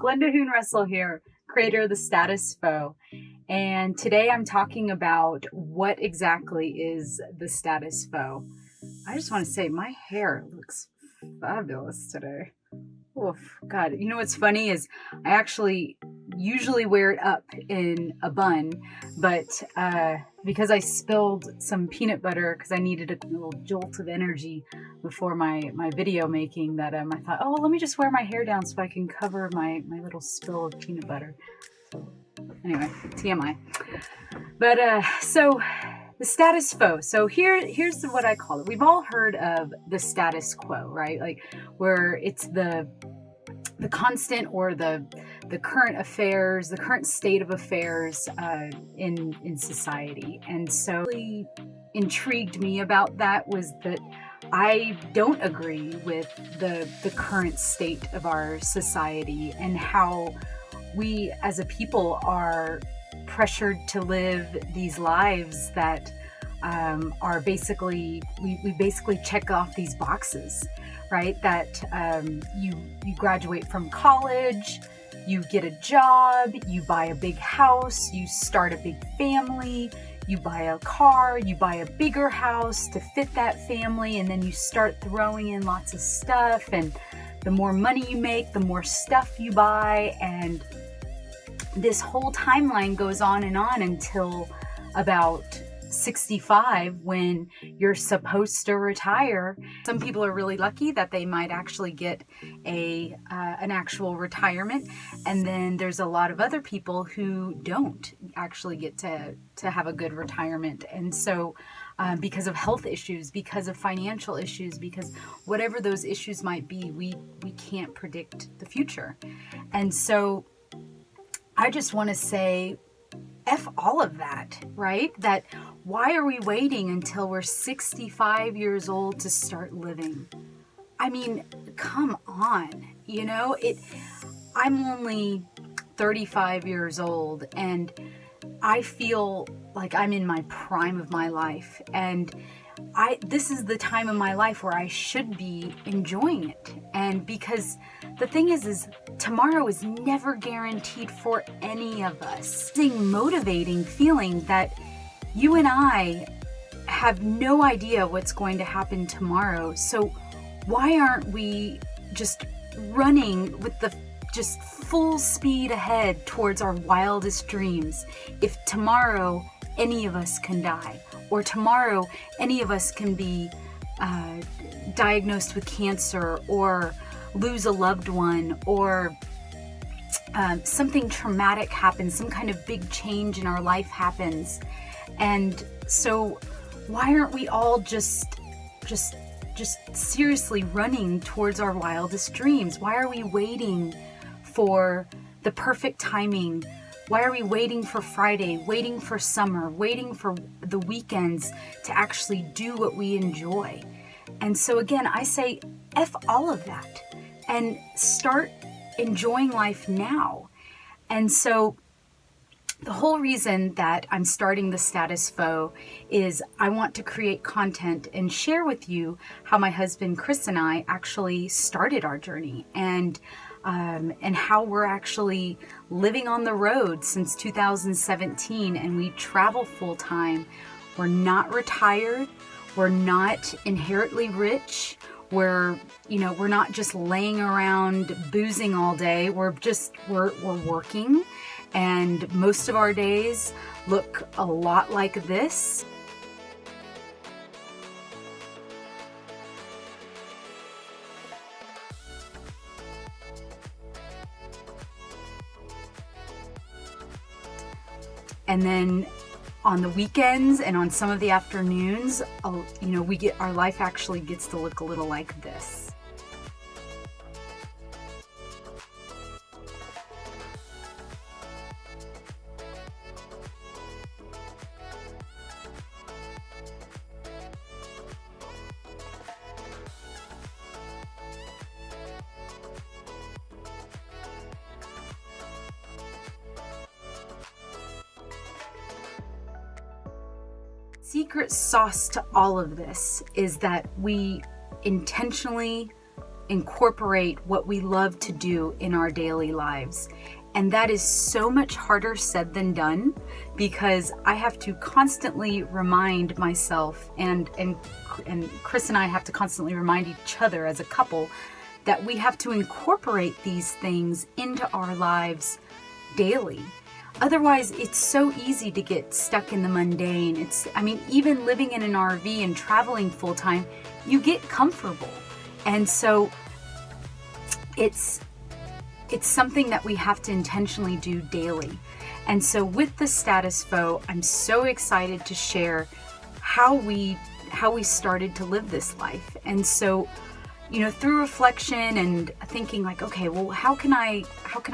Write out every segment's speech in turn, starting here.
Glenda Hoon-Russell here, creator of The Status Quo. And today I'm talking about what exactly is the status quo. I just want to say my hair looks fabulous today. Oof, God, you know what's funny is I actually usually wear it up in a bun, but because I spilled some peanut butter because I needed a little jolt of energy before my video making, that I thought, oh, let me just wear my hair down so I can cover my little spill of peanut butter. So anyway, TMI. But so the status quo. So here's what I call it. We've all heard of the status quo, right? Like where it's the constant or the current affairs, the current state of affairs in society. And so really intrigued me about that was that I don't agree with the current state of our society and how we as a people are pressured to live these lives that are basically, we basically check off these boxes, right? That you graduate from college, you get a job, you buy a big house, you start a big family, you buy a car, you buy a bigger house to fit that family, and then you start throwing in lots of stuff, and the more money you make, the more stuff you buy, and this whole timeline goes on and on until about 65 when you're supposed to retire. Some people are really lucky that they might actually get an actual retirement, and then there's a lot of other people who don't actually get to have a good retirement. And so because of health issues, because of financial issues, because whatever those issues might be, we can't predict the future. And so I just want to say, F all of that, right? That why are we waiting until we're 65 years old to start living? I mean, come on, you know, I'm only 35 years old and I feel like I'm in my prime of my life, and this is the time of my life where I should be enjoying it. And because the thing is tomorrow is never guaranteed for any of us. It's a motivating feeling that you and I have no idea what's going to happen tomorrow. So why aren't we just running with the just full speed ahead towards our wildest dreams if tomorrow any of us can die, or tomorrow any of us can be diagnosed with cancer or lose a loved one, or something traumatic happens, some kind of big change in our life happens. And so why aren't we all just seriously running towards our wildest dreams? Why are we waiting for the perfect timing? Why are we waiting for Friday, waiting for summer, waiting for the weekends to actually do what we enjoy? And so again, I say F all of that and start enjoying life now. And so the whole reason that I'm starting the status quo is I want to create content and share with you how my husband Kris and I actually started our journey, and how we're actually living on the road since 2017, and we travel full time. We're not retired. We're not inherently rich. We're not just laying around boozing all day. We're working, and most of our days look a lot like this. And then on the weekends and on some of the afternoons, our life actually gets to look a little like this. Secret sauce to all of this is that we intentionally incorporate what we love to do in our daily lives. And that is so much harder said than done, because I have to constantly remind myself, and Kris and I have to constantly remind each other as a couple, that we have to incorporate these things into our lives daily. Otherwise, it's so easy to get stuck in the mundane. Even living in an RV and traveling full time, you get comfortable. And so it's something that we have to intentionally do daily. And so with the status quo, I'm so excited to share how we started to live this life. And so, through reflection and thinking like, okay, well, how can I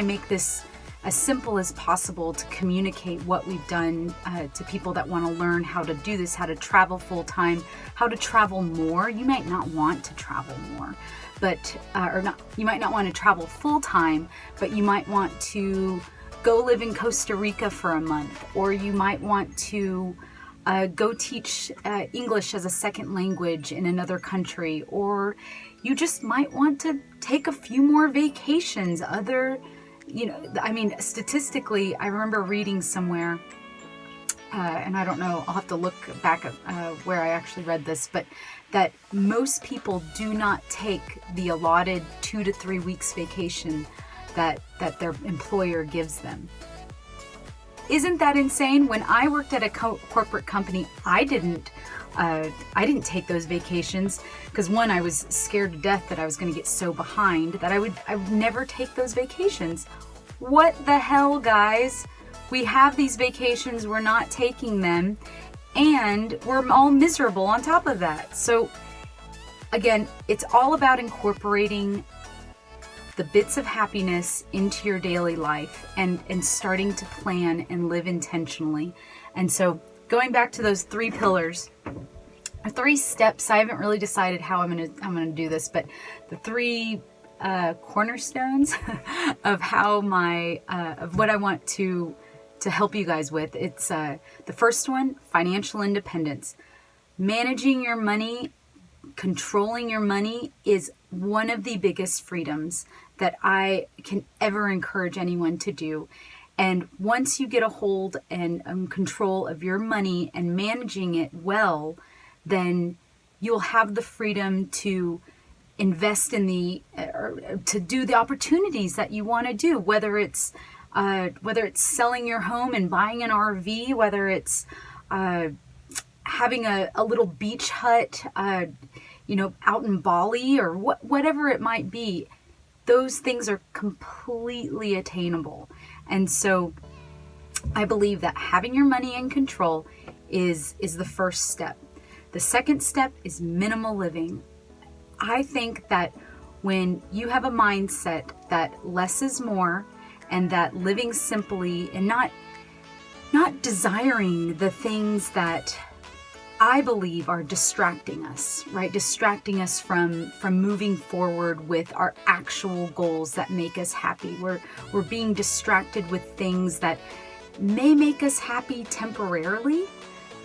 make this as simple as possible to communicate what we've done to people that want to learn how to do this, how to travel full time, how to travel more. You might not want to travel more, but you might not want to travel full time, but you might want to go live in Costa Rica for a month, or you might want to go teach English as a second language in another country, or you just might want to take a few more vacations. Statistically, I remember reading somewhere, and I don't know, I'll have to look back at where I actually read this, but that most people do not take the allotted 2 to 3 weeks vacation that their employer gives them. Isn't that insane? When I worked at a corporate company, I didn't take those vacations because, one, I was scared to death that I was going to get so behind that I would never take those vacations. What the hell, guys? We have these vacations, we're not taking them, and we're all miserable on top of that. So again, it's all about incorporating the bits of happiness into your daily life and starting to plan and live intentionally. And so going back to those 3 pillars, or 3 steps, I haven't really decided how I'm gonna do this, but the 3 cornerstones of how of what I want to help you guys with. It's the first one, financial independence. Managing your money, controlling your money is one of the biggest freedoms that I can ever encourage anyone to do. And once you get a hold and control of your money and managing it well, then you'll have the freedom to invest in to do the opportunities that you want to do, whether it's selling your home and buying an RV, whether it's having a little beach hut, out in Bali, or whatever it might be. Those things are completely attainable. And so I believe that having your money in control is the first step. The second step is minimal living. I think that when you have a mindset that less is more, and that living simply and not desiring the things that I believe are distracting us, right? Distracting us from moving forward with our actual goals that make us happy. We're being distracted with things that may make us happy temporarily,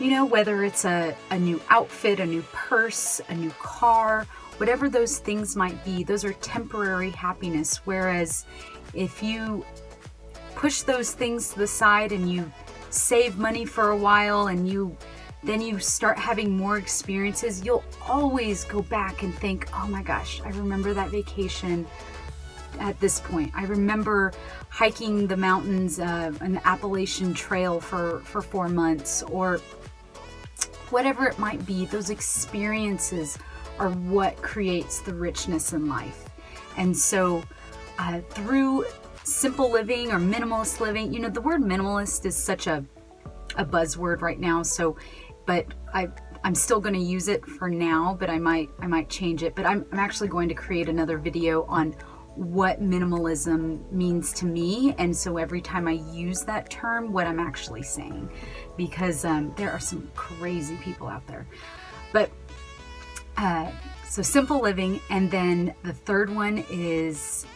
whether it's a new outfit, a new purse, a new car, whatever those things might be. Those are temporary happiness. Whereas if you push those things to the side and you save money for a while and then you start having more experiences, you'll always go back and think, oh my gosh, I remember that vacation at this point. I remember hiking the mountains, an Appalachian Trail for 4 months, or whatever it might be. Those experiences are what creates the richness in life. And so through simple living or minimalist living, the word minimalist is such a buzzword right now. So, but I'm still going to use it for now, but I might change it. But I'm actually going to create another video on what minimalism means to me. And so every time I use that term, what I'm actually saying, because there are some crazy people out there. But so simple living. And then the third one is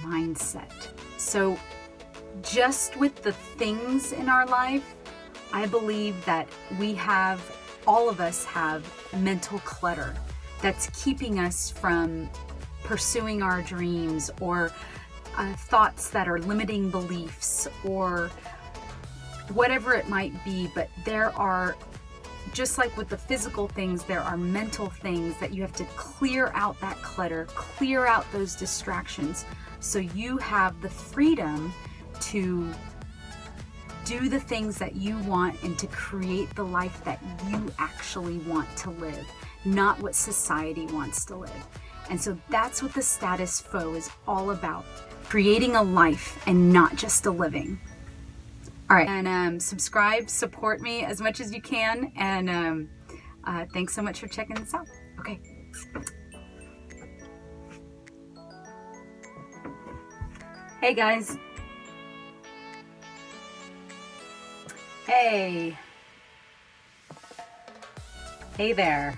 mindset. So just with the things in our life, I believe that all of us have mental clutter that's keeping us from pursuing our dreams, or thoughts that are limiting beliefs, or whatever it might be. But there are, just like with the physical things, there are mental things that you have to clear out that clutter, clear out those distractions, so you have the freedom to do the things that you want and to create the life that you actually want to live, not what society wants to live. And so that's what the status quo is all about, creating a life and not just a living. All right, and subscribe, support me as much as you can, and thanks so much for checking this out. Okay. Hey guys. Hey. Hey there.